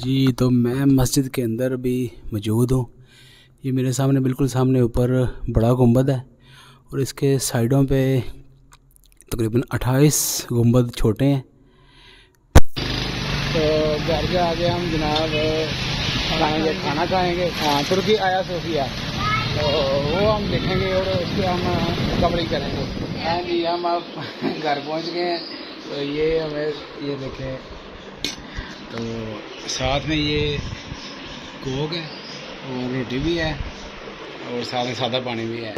जी, तो मैं मस्जिद के अंदर भी मौजूद हूँ। ये मेरे सामने बिल्कुल सामने ऊपर बड़ा गुंबद है और इसके साइडों पे तकरीबन 28 गुंबद छोटे हैं। तो घर के आगे हम जनाब खाएंगे, खाना खाएंगे। हाँ, तुर्की आया सोफिया, तो वो हम देखेंगे और उसके हम कवरिंग करेंगे। हाँ जी, हम अब घर पहुँच गए हैं। तो ये हमें ये देखें, तो साथ में ये कोक है और रोटी भी है और साथ में सादा पानी भी है।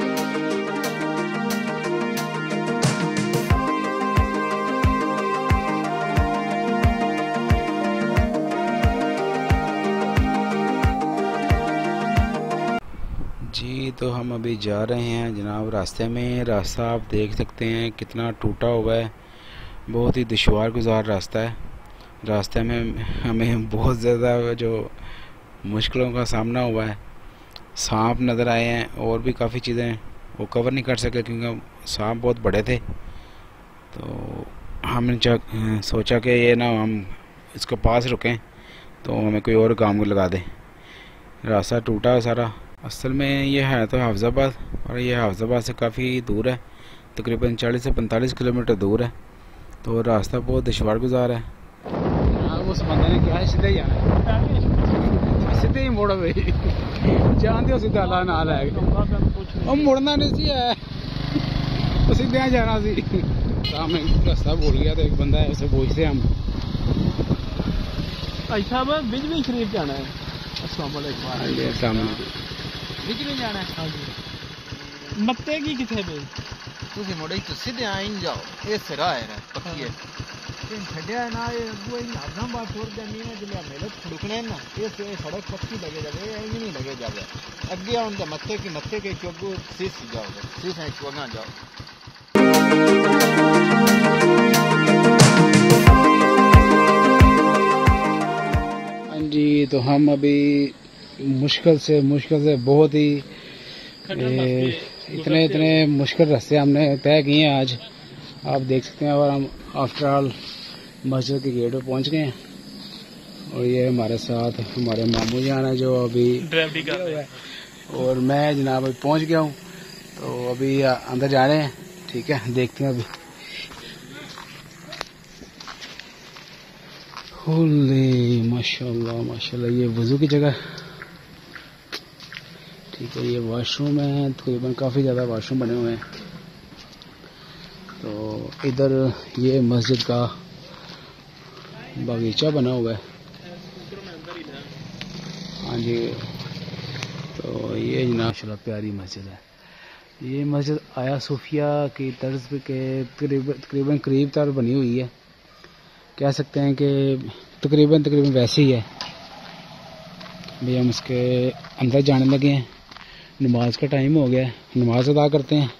जी, तो हम अभी जा रहे हैं जनाब रास्ते में। रास्ता आप देख सकते हैं कितना टूटा हुआ है, बहुत ही दुश्वार गुजार रास्ता है। रास्ते में हमें बहुत ज़्यादा जो मुश्किलों का सामना हुआ है। सांप नज़र आए हैं और भी काफ़ी चीज़ें वो कवर नहीं कर सके क्योंकि सांप बहुत बड़े थे। तो हमने सोचा कि ये ना हम इसके पास रुकें तो हमें कोई और काम को लगा दे। रास्ता टूटा है सारा। असल में ये है तो हाफिज़ाबाद, और ये हाफिज़ाबाद से काफ़ी दूर है, तकरीबन 40 से 45 किलोमीटर दूर है। तो रास्ता बहुत दुश्वार गुजार है। उस बंदे ने क्या है, सीधे ही जाना है, सीधे ही मोड़ो भाई, जानते हो सीधा अल्लाह ना है, और मुड़ना नहीं सी है, तो सीधे जाना सी। सामने रास्ता भूल गया तो एक बंदा है, उसे पूछते हम। भाई साहब बिजली शरीफ जाना है। सामने बिजली जाना है। हाँ जी, मत्ते की किथे पे तुसी मुड़े तो सीधे आइन जाओ, ये सिरा है पक्की है। छड़िया ना ये वो आदम बात छोड़ जानी है, जिले मेले खड़कने ना ये सड़क पक्की लगे जावे, ये नहीं लगे जावे। अगे आउन द मत्थे के चोगु सीस जाओगे, सीस है चोगा जाओ। हाँ जी, तो हम अभी मुश्किल से बहुत ही इतने मुश्किल रास्ते हमने तय किए हैं आज, आप देख सकते हैं। और हम आफ्टर ऑल मस्जिद के गेट पे पहुंच गए हैं और ये हमारे साथ हमारे मामू जान है जो अभी ड्राइवरी कर रहे हैं, और मैं जनाब अभी पहुंच गया हूँ। तो अभी अंदर जा रहे हैं, ठीक है, देखते हैं अभी। होले माशाल्लाह, ये वज़ू की जगह, ठीक है। ये वॉशरूम है, तकरीबन काफ़ी ज़्यादा वॉशरूम बने हुए हैं। तो इधर ये मस्जिद का बागीचा बना हुआ है। हाँ जी, तो ये जनाब माशाल्लाह प्यारी मस्जिद है। ये मस्जिद आया सूफिया की तर्ज पे के तकरीबन करीब तर बनी हुई है, कह सकते हैं कि तकरीबन वैसे ही है। भाई हम इसके अंदर जाने लगे हैं, नमाज का टाइम हो गया है, नमाज अदा करते हैं।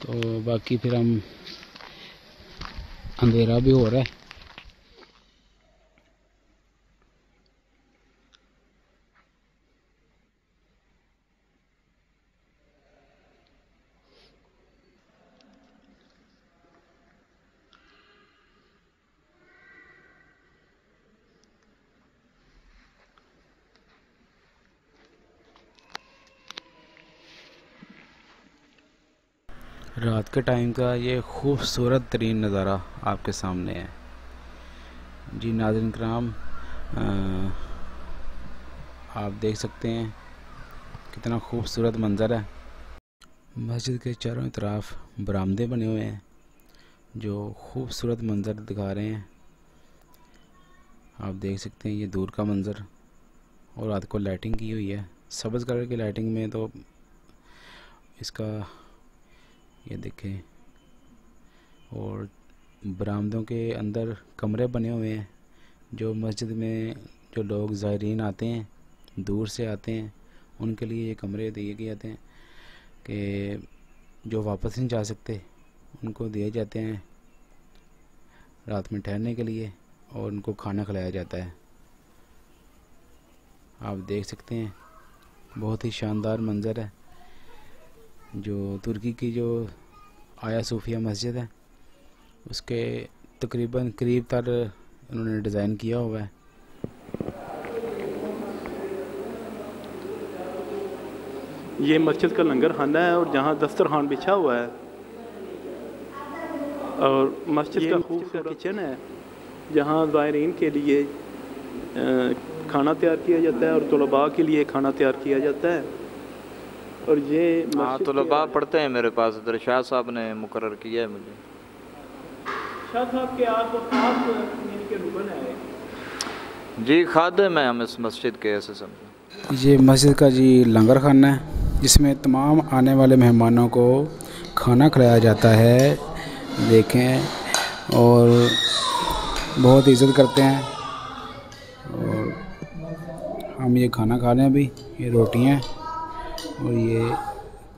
तो बाकी फिर हम, अंधेरा भी हो रहा है। रात के टाइम का ये खूबसूरत तरीन नज़ारा आपके सामने है। जी नाज़रीन किराम, आप देख सकते हैं कितना खूबसूरत मंज़र है। मस्जिद के चारों तरफ बरामदे बने हुए हैं जो खूबसूरत मंज़र दिखा रहे हैं। आप देख सकते हैं ये दूर का मंज़र, और रात को लाइटिंग की हुई है, सब्ज़ कलर की लाइटिंग में। तो इसका ये देखें, और बरामदों के अंदर कमरे बने हुए हैं जो मस्जिद में जो लोग ज़ायरीन आते हैं, दूर से आते हैं, उनके लिए ये कमरे दिए गए थे कि जो वापस नहीं जा सकते उनको दिए जाते हैं रात में ठहरने के लिए, और उनको खाना खिलाया जाता है। आप देख सकते हैं बहुत ही शानदार मंज़र है। जो तुर्की की जो आया सूफिया मस्जिद है उसके तकरीबन करीब तर उन्होंने डिज़ाइन किया हुआ है। ये मस्जिद का लंगर खाना है और जहाँ दस्तरखान बिछा हुआ है और मस्जिद का खूबसूरत किचन है जहाँ ज़ायरीन के लिए खाना तैयार किया जाता है और तलबा के लिए खाना तैयार किया जाता है। और ये हाँ, तलबा पढ़ते हैं मेरे पास, इधर शाह साहब ने मुकर्रर किया है मुझे। शाह साहब के आप खास यानी कि रुकन है? जी, खादिम है हम इस मस्जिद के, ऐसे समझे। ये मस्जिद का जी लंगर खाना है जिसमें तमाम आने वाले मेहमानों को खाना खिलाया जाता है। देखें, और बहुत इज़्ज़त करते हैं। और हम ये खाना खा रहे हैं अभी। ये रोटियां और ये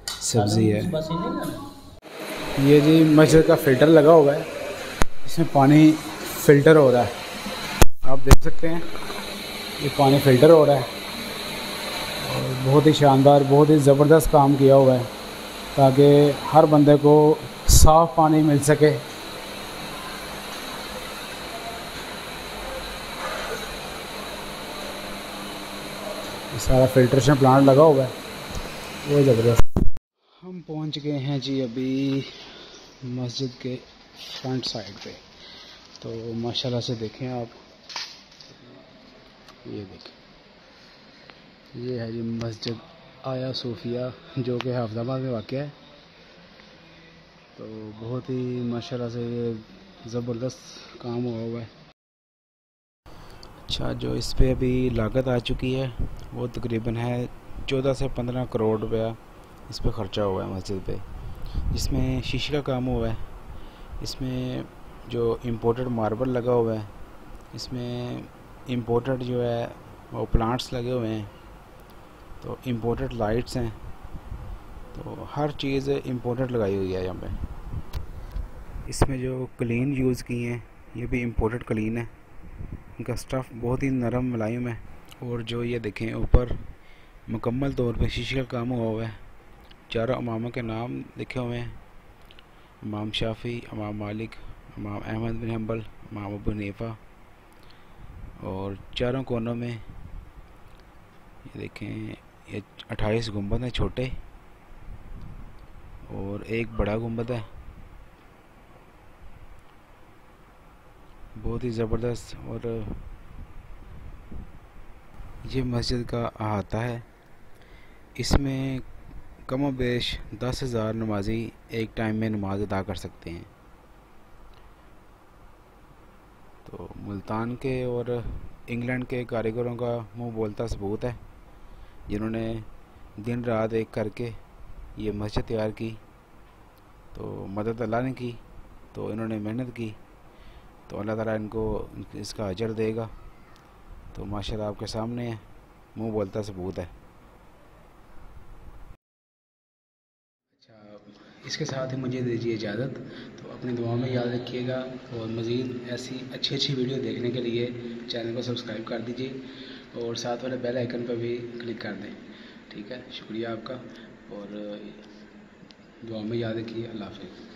सब्ज़ी है। ये जी मस्जिद का फ़िल्टर लगा हुआ है, इसमें पानी फ़िल्टर हो रहा है। आप देख सकते हैं ये पानी फ़िल्टर हो रहा है और बहुत ही शानदार, बहुत ही ज़बरदस्त काम किया हुआ है ताकि हर बंदे को साफ़ पानी मिल सके। सारा फिल्ट्रेशन प्लांट लगा हुआ है, वो ज़बरदस्त। हम पहुंच गए हैं जी अभी मस्जिद के फ्रंट साइड पे। तो माशाल्लाह से देखें आप, ये देखें, ये है जी मस्जिद आया सूफिया जो कि हाफिज़ाबाद में वाक़ है। तो बहुत ही माशाल्लाह से ये ज़बरदस्त काम हुआ है। अच्छा, जो इस पे अभी लागत आ चुकी है वो तकरीबन है 14 से 15 करोड़ रुपया इस पे ख़र्चा हुआ है मस्जिद पे, जिसमें शीशे का काम हुआ है, इसमें जो इम्पोर्टेड मार्बल लगा हुआ है, इसमें इम्पोर्टेड जो है वो प्लांट्स लगे हुए हैं, तो इम्पोर्टेड लाइट्स हैं, तो हर चीज़ इम्पोर्टेड लगाई हुई है यहाँ पे। इसमें जो क्लीन यूज़ की हैं ये भी इम्पोर्टेड क्लीन है, इनका स्टफ़ बहुत ही नरम मुलायम है। और जो ये देखें ऊपर मुकम्मल तौर पे शीशे का काम हुआ है। चारों इमामों के नाम लिखे हुए हैं, इमाम शाफ़ी, इमाम मालिक, इमाम अहमद बिन हम्बल, इमाम अबू हनीफा। और चारों कोनों में ये देखें, ये 28 गुंबद हैं छोटे और एक बड़ा गुंबद है। बहुत ही ज़बरदस्त। और ये मस्जिद का अहाता है, इसमें कम व बेश 10,000 नमाजी एक टाइम में नमाज अदा कर सकते हैं। तो मुल्तान के और इंग्लैंड के कारीगरों का मुंह बोलता सबूत है, जिन्होंने दिन रात एक करके ये मस्जिद तैयार की। तो मदद अल्लाह ने की, तो इन्होंने मेहनत की, तो अल्लाह ताला इनको इसका अजर देगा। तो माशाल्लाह आपके सामने है, मुंह बोलता सबूत है। अच्छा, इसके साथ ही मुझे दीजिए इजाज़त। तो अपनी दुआ में याद रखिएगा और मज़ीद ऐसी अच्छी वीडियो देखने के लिए चैनल को सब्सक्राइब कर दीजिए और साथ वाले बेल आइकन पर भी क्लिक कर दें। ठीक है, शुक्रिया आपका और दुआ में याद रखिए। अल्लाह हाफ़िज़।